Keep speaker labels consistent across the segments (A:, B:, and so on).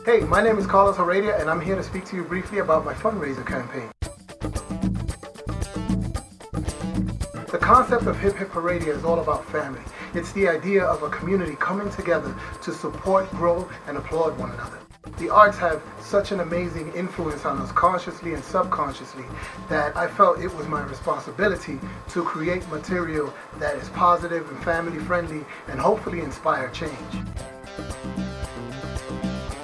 A: Hey, my name is Hip Heredia, and I'm here to speak to you briefly about my fundraiser campaign. The concept of Hip Hip Heredia is all about family. It's the idea of a community coming together to support, grow, and applaud one another. The arts have such an amazing influence on us consciously and subconsciously that I felt it was my responsibility to create material that is positive and family friendly and hopefully inspire change.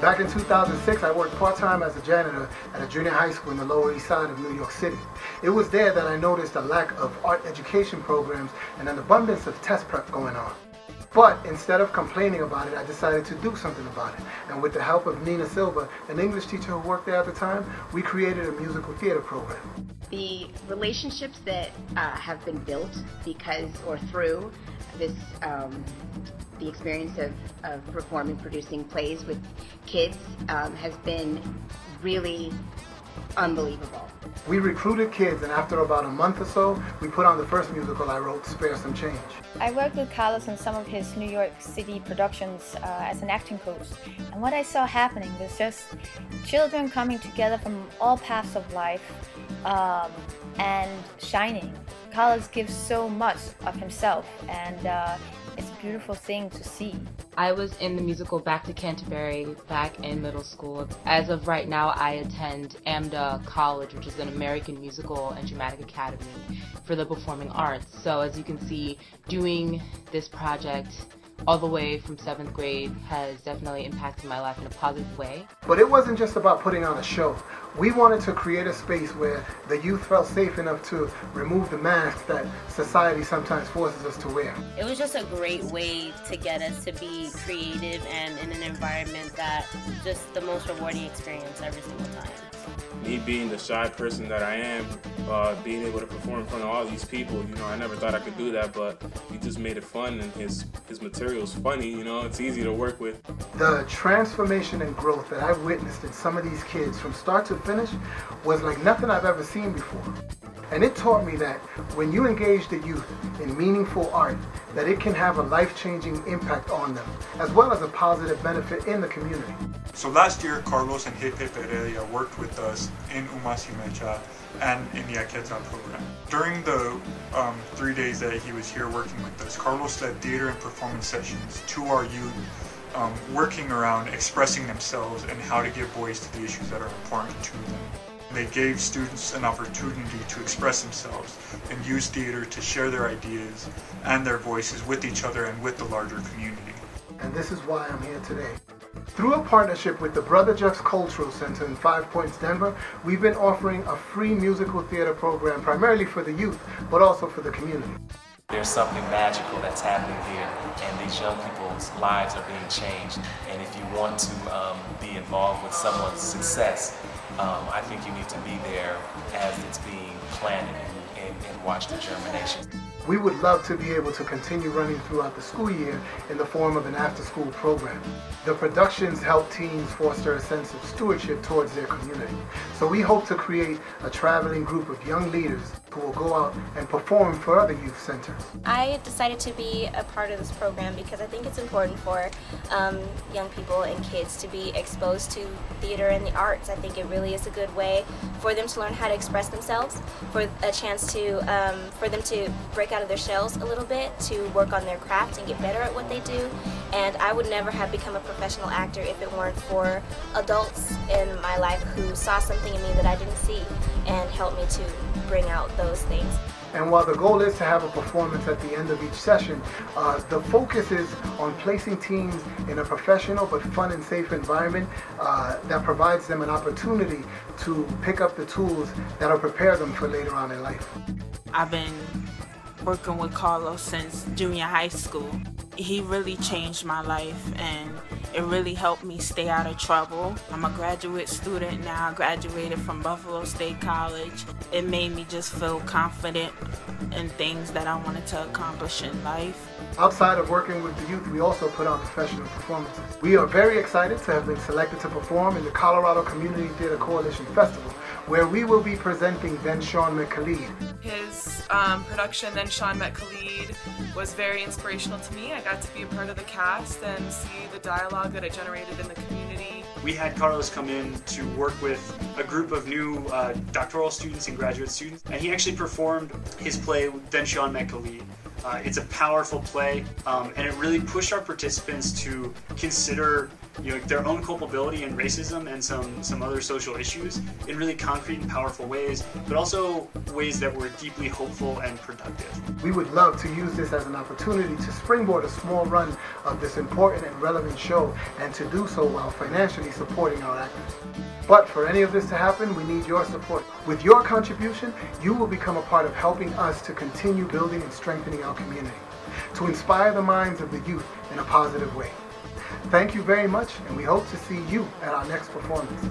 A: Back in 2006, I worked part-time as a janitor at a junior high school in the Lower East Side of New York City. It was there that I noticed a lack of art education programs and an abundance of test prep going on. But instead of complaining about it, I decided to do something about it. And with the help of Nina Silva, an English teacher who worked there at the time, we created a musical theater program.
B: The relationships that have been built because or through this the experience of performing, producing plays with kids has been really unbelievable.
A: We recruited kids, and after about a month or so, we put on the first musical I wrote, Spare Some Change.
C: I worked with Khalid on some of his New York City productions as an acting coach, and what I saw happening was just children coming together from all paths of life and shining. Khalid gives so much of himself, and it's a beautiful thing to see.
D: I was in the musical Back to Canterbury back in middle school. As of right now, I attend AMDA College, which is an American Musical and Dramatic Academy for the performing arts. So as you can see, doing this project all the way from 7th grade has definitely impacted my life in a positive way.
A: But it wasn't just about putting on a show. We wanted to create a space where the youth felt safe enough to remove the masks that society sometimes forces us to wear.
E: It was just a great way to get us to be creative and in an environment that just the most rewarding experience every single time.
F: Me being the shy person that I am, being able to perform in front of all these people, you know, I never thought I could do that, but he just made it fun, and his material is funny, you know, it's easy to work with.
A: The transformation and growth that I witnessed in some of these kids from start to finish was like nothing I've ever seen before. And it taught me that when you engage the youth in meaningful art, that it can have a life-changing impact on them, as well as a positive benefit in the community.
G: So last year, Carlos and Hip Hip Heredia worked with us in Umasimecha and in the Aketa program. During the 3 days that he was here working with us, Carlos led theater and performance sessions to our youth, working around expressing themselves and how to give voice to the issues that are important to them. They gave students an opportunity to express themselves and use theater to share their ideas and their voices with each other and with the larger community.
A: And this is why I'm here today. Through a partnership with the Brother Jeff's Cultural Center in 5 Points, Denver, we've been offering a free musical theater program primarily for the youth, but also for the community.
H: There's something magical that's happening here, and these young people's lives are being changed. And if you want to be involved with someone's success, I think you need to be there as it's being planted and watch the germination.
A: We would love to be able to continue running throughout the school year in the form of an after-school program. The productions help teens foster a sense of stewardship towards their community. So we hope to create a traveling group of young leaders who will go out and perform for other youth centers.
I: I decided to be a part of this program because I think it's important for young people and kids to be exposed to theater and the arts. I think it really is a good way for them to learn how to express themselves, for a chance to for them to break out of their shells a little bit, to work on their craft and get better at what they do. And I would never have become a professional actor if it weren't for adults in my life who saw something in me that I didn't see and helped me to bring out those things.
A: And while the goal is to have a performance at the end of each session, the focus is on placing teens in a professional but fun and safe environment that provides them an opportunity to pick up the tools that will prepare them for later on in life.
J: I've been working with Carlos since junior high school. He really changed my life, and it really helped me stay out of trouble. I'm a graduate student now. I graduated from Buffalo State College. It made me just feel confident in things that I wanted to accomplish in life.
A: Outside of working with the youth, we also put on professional performances. We are very excited to have been selected to perform in the Colorado Community Theater Coalition Festival, where we will be presenting Then Sean Met Khalid.
K: His production, Then Sean Met Khalid, was very inspirational to me. I got to be a part of the cast and see the dialogue that it generated in the community.
L: we had Carlos come in to work with a group of new doctoral students and graduate students, and he actually performed his play, Then Sean Met Khalid. It's a powerful play, and it really pushed our participants to consider their own culpability in racism and some other social issues in really concrete and powerful ways, but also ways that were deeply hopeful and productive.
A: We would love to use this as an opportunity to springboard a small run of this important and relevant show, and to do so while financially supporting our actors. But for any of this to happen, we need your support. With your contribution, you will become a part of helping us to continue building and strengthening our community, to inspire the minds of the youth in a positive way. Thank you very much, and we hope to see you at our next performance.